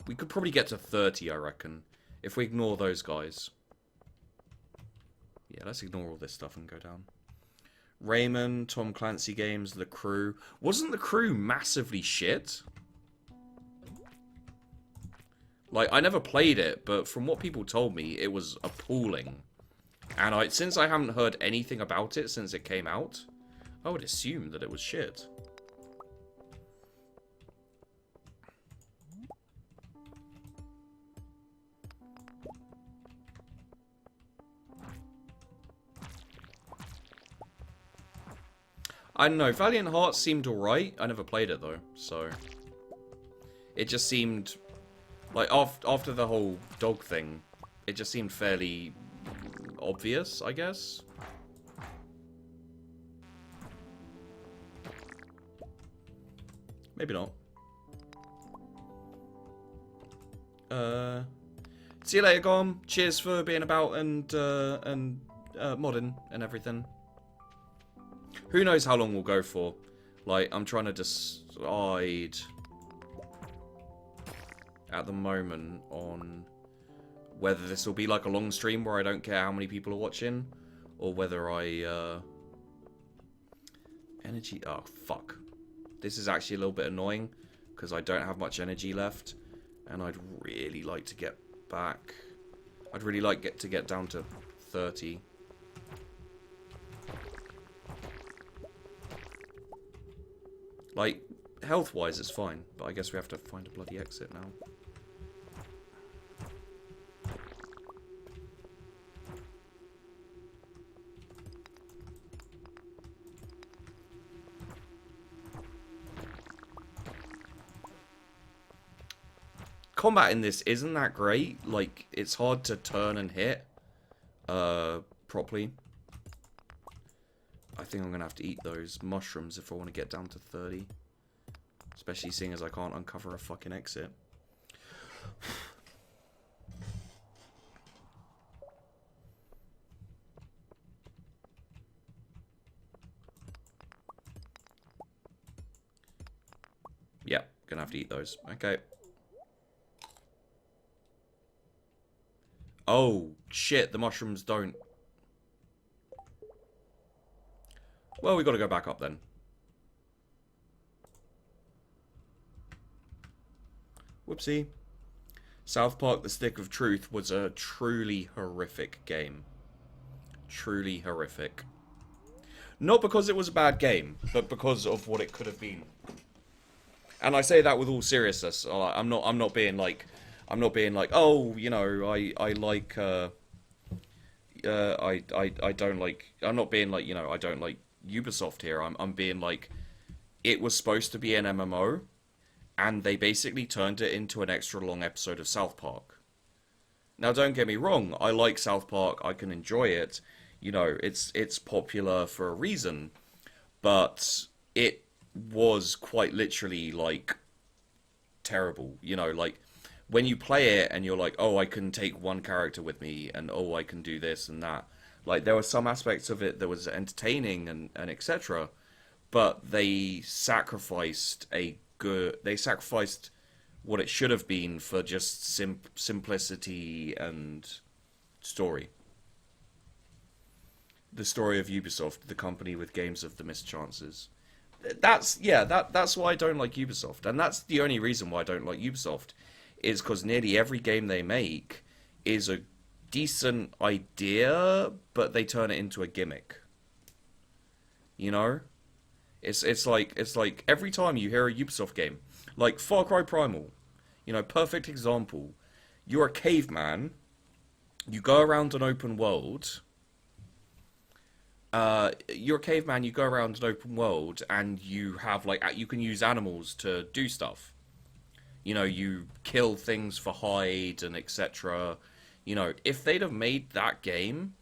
We could probably get to 30, I reckon. If we ignore those guys. Yeah, let's ignore all this stuff and go down. Raymond, Tom Clancy Games, The Crew. Wasn't The Crew massively shit? Like, I never played it, but from what people told me, it was appalling. And since I haven't heard anything about it since it came out, I would assume that it was shit. I don't know, Valiant Hearts seemed alright. I never played it though, so... It just seemed... Like, after the whole dog thing, it just seemed fairly obvious, I guess. Maybe not. See you later, Gom. Cheers for being about and modding and everything. Who knows how long we'll go for? Like, I'm trying to decide at the moment on whether this will be like a long stream where I don't care how many people are watching, or whether I, energy, oh, fuck. This is actually a little bit annoying, because I don't have much energy left, and I'd really like to get back. I'd really like to get down to 30. Like, health-wise it's fine, but I guess we have to find a bloody exit now. Combat in this isn't that great. Like, it's hard to turn and hit properly. I think I'm going to have to eat those mushrooms if I want to get down to 30. Especially seeing as I can't uncover a fucking exit. Yeah, gonna have to eat those. Okay. Oh, shit, the mushrooms don't. Well, we gotta go back up then. Whoopsie. South Park: The Stick of Truth was a truly horrific game. Truly horrific. Not because it was a bad game, but because of what it could have been. And I say that with all seriousness. I'm not being like, oh, you know, I like, I don't like, I'm not being like, you know, I don't like Ubisoft here. I'm being like, it was supposed to be an MMO, and they basically turned it into an extra long episode of South Park. Now, don't get me wrong, I like South Park, I can enjoy it, you know, it's popular for a reason, but it was quite literally, like, terrible, you know, like, when you play it and you're like, oh, I can take one character with me, and oh, I can do this and that, like, there were some aspects of it that was entertaining and etc., but they sacrificed what it should have been for just simplicity and story. The story of Ubisoft, the company with games of the missed chances. That's why I don't like Ubisoft, and that's the only reason why I don't like Ubisoft, is because nearly every game they make is a decent idea, but they turn it into a gimmick. You know? It's like every time you hear a Ubisoft game, like Far Cry Primal, you know, perfect example. You're a caveman, you go around an open world. You're a caveman, you go around an open world, and you have, like, you can use animals to do stuff. You know, you kill things for hide and etc. You know, if they'd have made that game,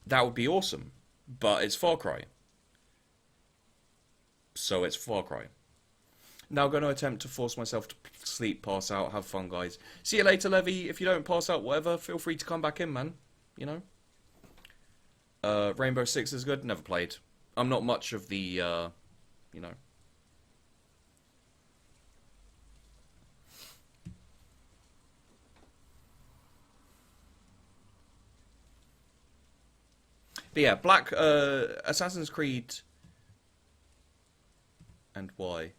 that would be awesome. But it's Far Cry. So it's Far Cry. Now going to attempt to force myself to sleep, pass out, have fun, guys. See you later, Levy. If you don't pass out, whatever, feel free to come back in, man. You know? Rainbow Six is good. Never played. I'm not much of the, you know. But yeah, Black Assassin's Creed, and why?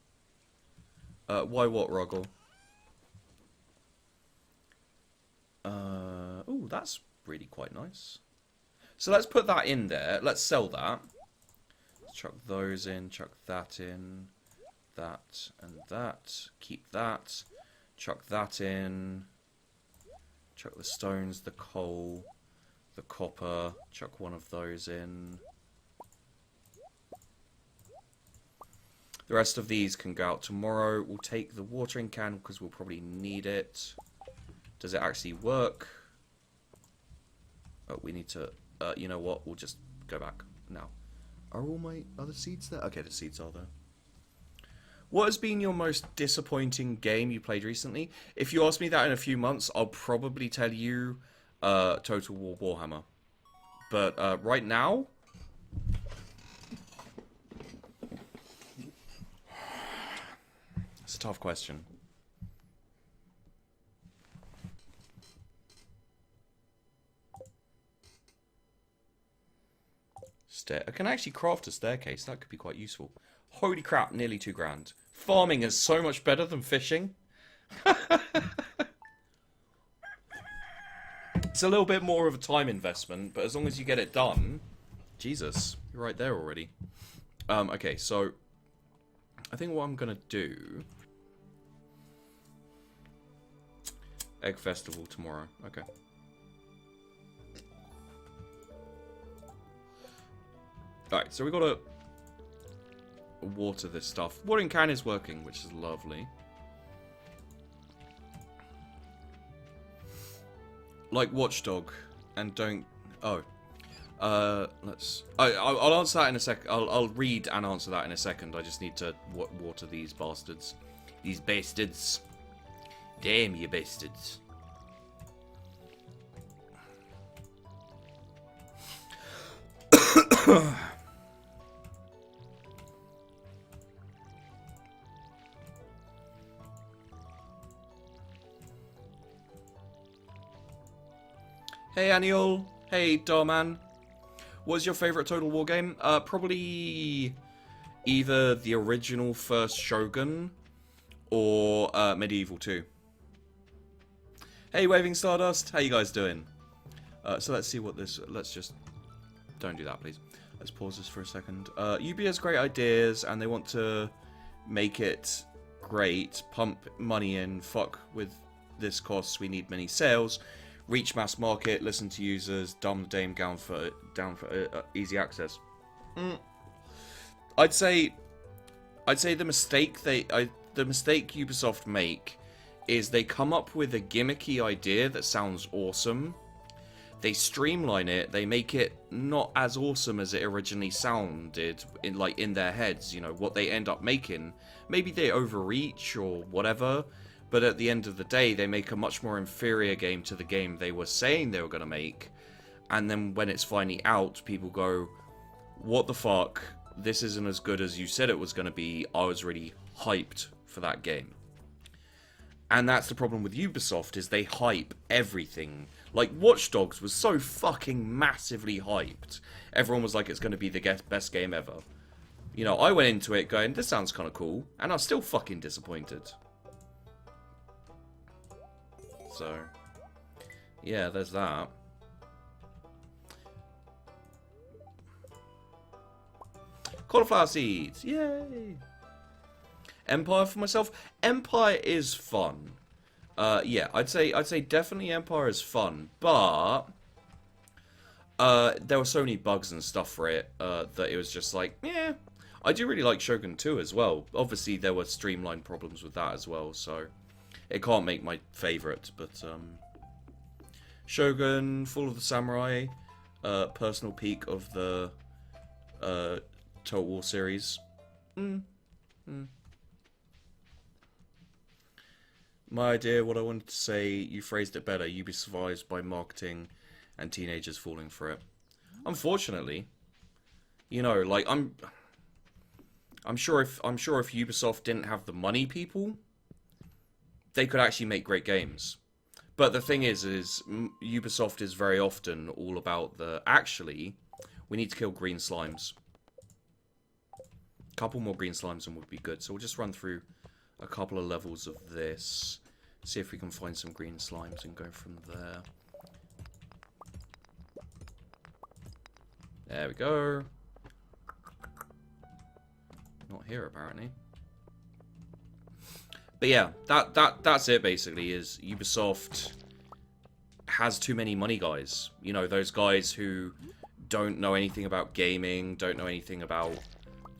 Why what, Ruggle? Oh, that's really quite nice. So let's put that in there. Let's sell that. Let's chuck those in. Chuck that in. That and that. Keep that. Chuck that in. Chuck the stones, the coal, the copper. Chuck one of those in. The rest of these can go out tomorrow. We'll take the watering can because we'll probably need it. Does it actually work? Oh, we need to... you know what? We'll just go back now. Are all my other seeds there? Okay, the seeds are there. What has been your most disappointing game you played recently? If you ask me that in a few months, I'll probably tell you Total War Warhammer. But right now... It's a tough question. I can actually craft a staircase. That could be quite useful. Holy crap, nearly 2 grand. Farming is so much better than fishing. It's a little bit more of a time investment, but as long as you get it done... Jesus, you're right there already. Okay, so... I think what I'm going to do... Egg Festival tomorrow. Okay. Alright, so we got to water this stuff. Watering can is working, which is lovely. Like Watchdog, and don't... Oh. Let's... I'll answer that in a sec. I'll read and answer that in a second. I just need to water these bastards. These bastards. Damn you bastards. Hey Aniol. Hey Darman. What's your favourite Total War game? Probably either the original first Shogun or Medieval 2. Hey Waving Stardust, how you guys doing? So let's see what this... Let's just... Don't do that, please. Let's pause this for a second. UB has great ideas, and they want to make it great. Pump money in. Fuck with this costs. We need many sales. Reach mass market. Listen to users. Dumb the game down for easy access. I'd say the mistake Ubisoft make is they come up with a gimmicky idea that sounds awesome. They streamline it, they make it not as awesome as it originally sounded in their heads, you know, what they end up making. Maybe they overreach or whatever, but at the end of the day, they make a much more inferior game to the game they were saying they were going to make. And then when it's finally out, people go, what the fuck? This isn't as good as you said it was going to be. I was really hyped for that game. And that's the problem with Ubisoft, is they hype everything. Like, Watch Dogs was so fucking massively hyped. Everyone was like, it's going to be the best game ever. You know, I went into it going, this sounds kind of cool. And I was still fucking disappointed. So, yeah, there's that. Cauliflower seeds, yay! Empire for myself. Empire is fun. Yeah, I'd say definitely Empire is fun, but there were so many bugs and stuff for it that it was just like, yeah. I do really like Shogun 2 as well. Obviously, there were streamlined problems with that as well, so it can't make my favorite. But Shogun, Fall of the Samurai, personal peak of the Total War series. My idea, what I wanted to say, you phrased it better. Ubi survives by marketing and teenagers falling for it. Unfortunately, you know, like I'm sure if Ubisoft didn't have the money, people, they could actually make great games. But the thing is Ubisoft is very often all about the actually, We need to kill green slimes. A couple more green slimes and would be good. So we'll just run through a couple of levels of this. See if we can find some green slimes and go from there. There we go. Not here, apparently. But yeah, that's it, basically, is Ubisoft has too many money guys. You know, those guys who don't know anything about gaming, don't know anything about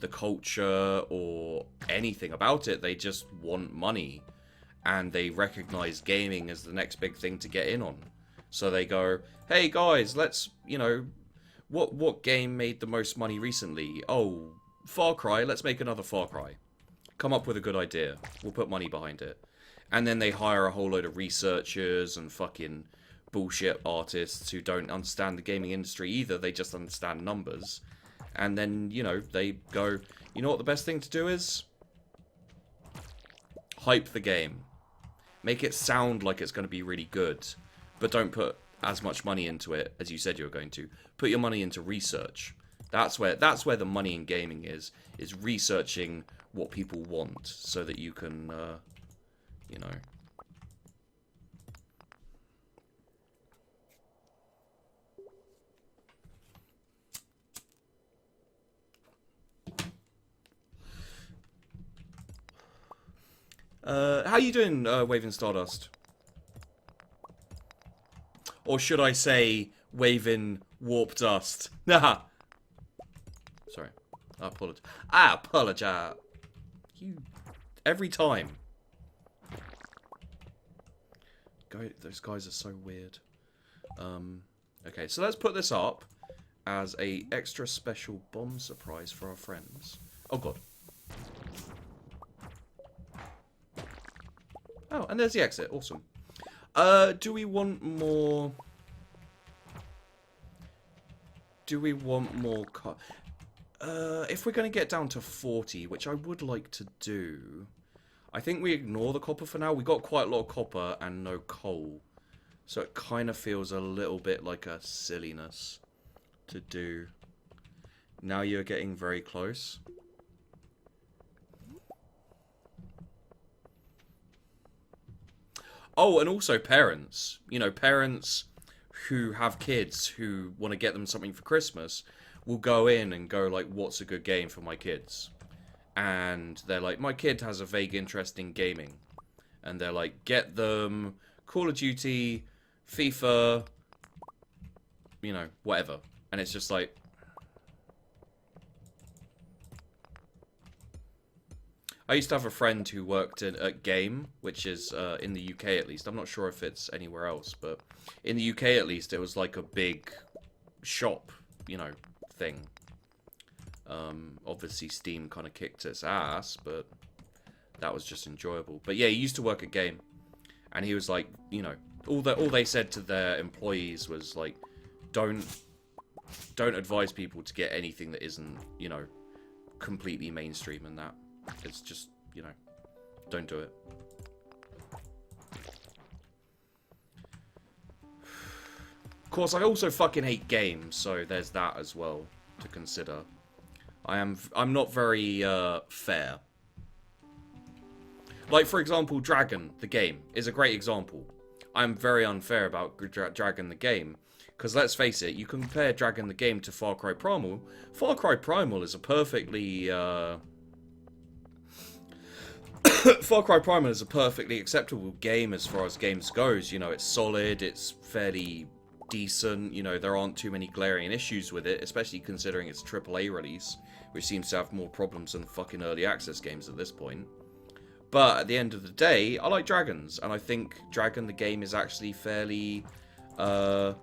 the culture or anything about it. They just want money. And they recognize gaming as the next big thing to get in on. So they go, hey guys, let's, you know, what game made the most money recently? Oh, Far Cry, let's make another Far Cry. Come up with a good idea. We'll put money behind it. And then they hire a whole load of researchers and fucking bullshit artists who don't understand the gaming industry either. They just understand numbers. And then, you know, they go, you know what the best thing to do is? Hype the game. Make it sound like it's going to be really good. But don't put as much money into it as you said you were going to. Put your money into research. That's where the money in gaming is researching what people want so that you can, you know. How you doing, Waving Stardust? Or should I say, Waving Warp Dust? Nah. Sorry. I apologize. You. Every time. Those guys are so weird. Okay, so let's put this up as a extra special bomb surprise for our friends. Oh god. Oh, and there's the exit. Awesome. Do we want more... Do we want more... if we're going to get down to 40, which I would like to do... I think we ignore the copper for now. We got quite a lot of copper and no coal. So it kind of feels a little bit like a silliness to do. Now you're getting very close. Oh, and also parents. You know, parents who have kids who want to get them something for Christmas will go in and go like, what's a good game for my kids? And they're like, my kid has a vague interest in gaming. And they're like, get them Call of Duty, FIFA, you know, whatever. And it's just like... I used to have a friend who worked at Game, which is in the UK at least. I'm not sure if it's anywhere else, but in the UK at least, it was like a big shop, you know, thing. Obviously, Steam kind of kicked its ass, but that was just enjoyable. But yeah, he used to work at Game, and he was like, you know, all they said to their employees was like, don't advise people to get anything that isn't, you know, completely mainstream and that. It's just, you know, don't do it. Of course, I also fucking hate games, so there's that as well to consider. I'm not very fair. Like, for example, Dragon, the game, is a great example. I'm very unfair about Dragon the game. Because let's face it, you compare Dragon the game to Far Cry Primal. Far Cry Primal is a perfectly... Far Cry Primal is a perfectly acceptable game as far as games goes. You know, it's solid, it's fairly decent, you know, there aren't too many glaring issues with it, especially considering it's a AAA release, which seems to have more problems than fucking early access games at this point. But at the end of the day, I like Dragons, and I think Dragon the game is actually fairly, what's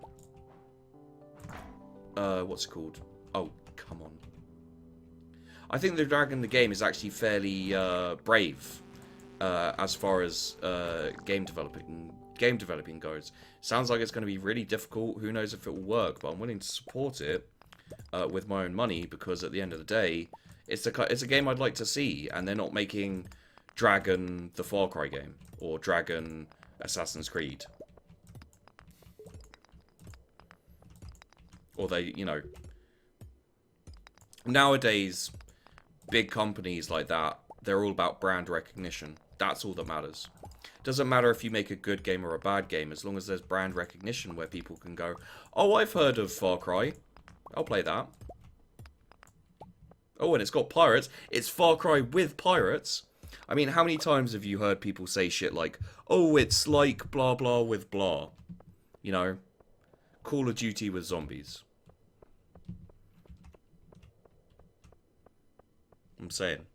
it called? Oh, come on. I think the Dragon the game is actually fairly brave as far as game developing goes. Sounds like it's going to be really difficult. Who knows if it will work? But I'm willing to support it with my own money because at the end of the day, it's a game I'd like to see, and they're not making Dragon the Far Cry game or Dragon Assassin's Creed, or they, you know, Nowadays, big companies like that, they're all about brand recognition. That's all that matters. Doesn't matter if you make a good game or a bad game, as long as there's brand recognition where people can go, oh, I've heard of Far Cry. I'll play that. Oh, and it's got pirates. It's Far Cry with pirates. I mean, how many times have you heard people say shit like, oh, it's like blah blah with blah? You know, Call of Duty with zombies. I'm saying.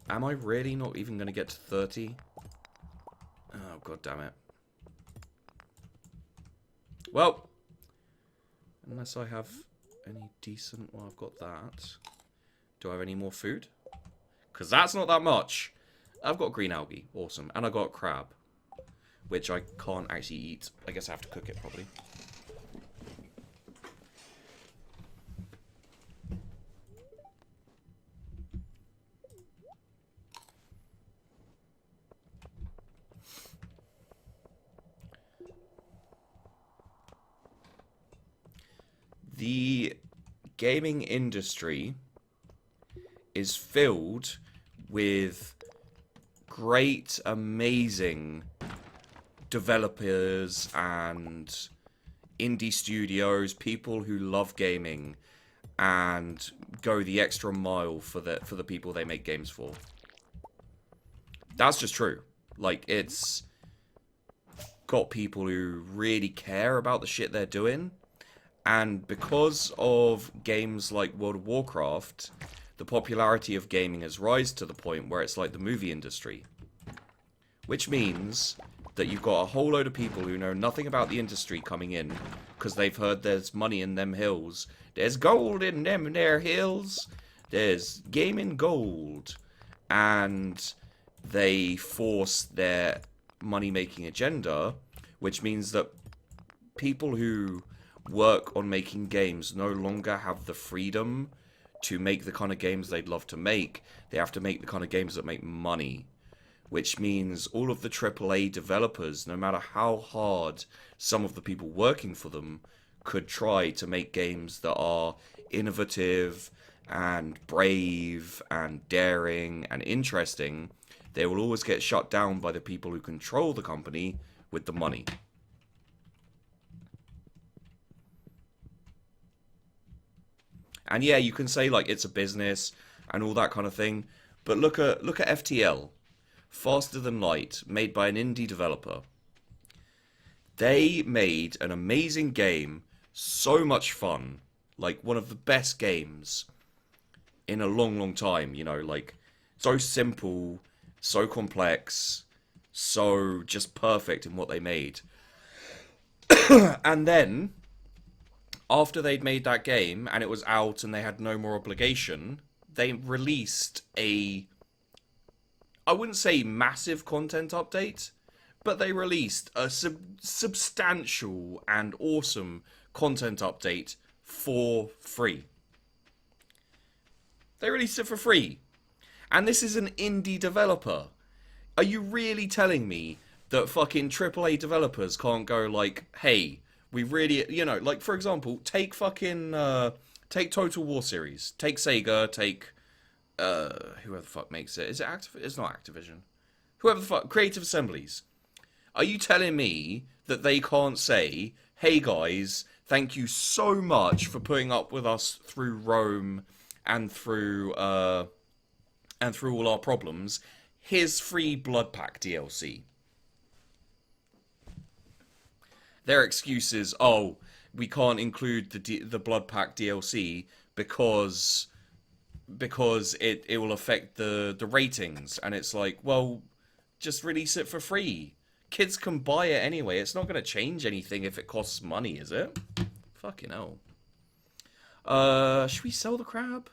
Am I really not even going to get to 30? Oh, god damn it. Well, unless I have any decent... Well, I've got that. Do I have any more food? Because that's not that much. I've got green algae. Awesome. And I got crab. Which I can't actually eat. I guess I have to cook it, probably. The gaming industry is filled with great, amazing developers and indie studios, people who love gaming and go the extra mile for the people they make games for. That's just true. Like, it's got people who really care about the shit they're doing. And because of games like World of Warcraft, the popularity of gaming has risen to the point where it's like the movie industry. Which means that you've got a whole load of people who know nothing about the industry coming in because they've heard there's money in them hills. There's gold in them there hills. There's gaming gold. And they force their money-making agenda, which means that people who work on making games no longer have the freedom to make the kind of games they'd love to make. They have to make the kind of games that make money, which means all of the AAA developers, no matter how hard some of the people working for them could try to make games that are innovative and brave and daring and interesting, they will always get shut down by the people who control the company with the money. And yeah, you can say like it's a business and all that kind of thing, but look at FTL, Faster Than Light, made by an indie developer. They made an amazing game, so much fun, like one of the best games in a long, long time. You know, like so simple, so complex, so just perfect in what they made. And then after they'd made that game and it was out and they had no more obligation, they released a, I wouldn't say massive content update, but they released a substantial and awesome content update for free. They released it for free. And this is an indie developer. Are you really telling me that fucking AAA developers can't go like, hey, we really, you know, like, for example, take fucking, take Total War series. Take Sega, take, whoever the fuck makes it. Is it It's not Activision. Whoever the fuck, Creative Assemblies. Are you telling me that they can't say, hey guys, thank you so much for putting up with us through Rome and through all our problems. Here's free Blood Pack DLC. Their excuse is, oh, we can't include the Blood Pack DLC because it will affect the ratings. And it's like, well, just release it for free. Kids can buy it anyway. It's not going to change anything if it costs money, is it? Fucking hell. Should we sell the crab?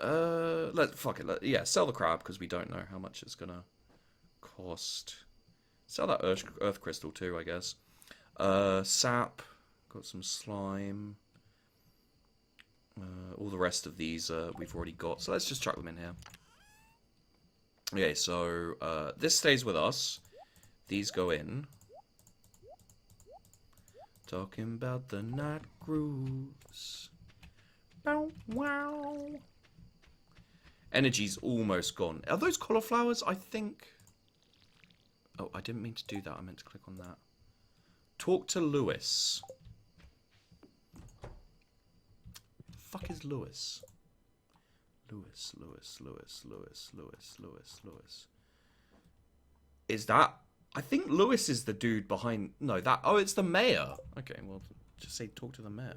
Yeah, sell the crab because we don't know how much it's gonna cost. Sell that earth crystal too, I guess. Sap, got some slime. All the rest of these we've already got, so let's just chuck them in here. Okay, so this stays with us. These go in. Talking about the night grooves. Bow, wow. Energy's almost gone. Are those cauliflowers? I think... Oh, I didn't mean to do that. I meant to click on that. Talk to Lewis. The fuck is Lewis? Lewis. Is that... I think Lewis is the dude behind... No, that... Oh, it's the mayor. Okay, well, just say talk to the mayor.